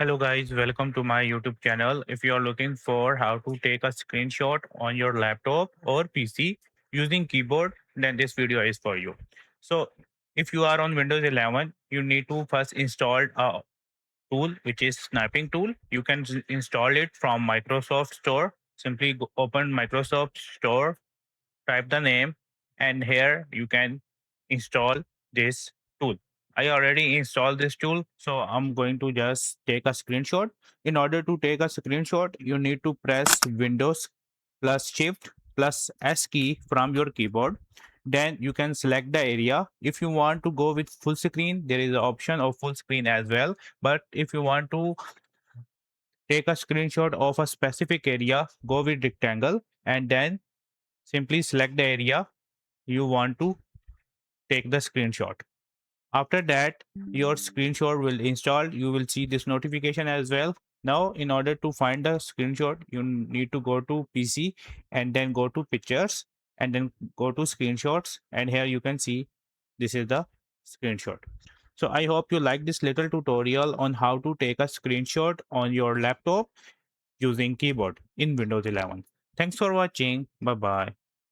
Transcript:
Hello guys, welcome to my YouTube channel. If you are looking for how to take a screenshot on your laptop or PC using keyboard, then this video is for you. So, if you are on Windows 11, you need to first install a tool which is Snipping Tool. You can install it from Microsoft Store. Simply open Microsoft Store, type the name, and here you can install this tool. I already installed this tool, so I'm going to just take a screenshot. In order to take a screenshot, you need to press Windows plus Shift plus S key from your keyboard. Then you can select the area. If you want to go with full screen, there is an option of full screen as well. But if you want to take a screenshot of a specific area, go with rectangle and then simply select the area you want to take the screenshot. After that, your screenshot will install. You will see this notification as well. Now, in order to find the screenshot, you need to go to PC and then go to pictures and then go to screenshots. And here you can see this is the screenshot. So I hope you like this little tutorial on how to take a screenshot on your laptop using keyboard in Windows 11. Thanks for watching. Bye bye.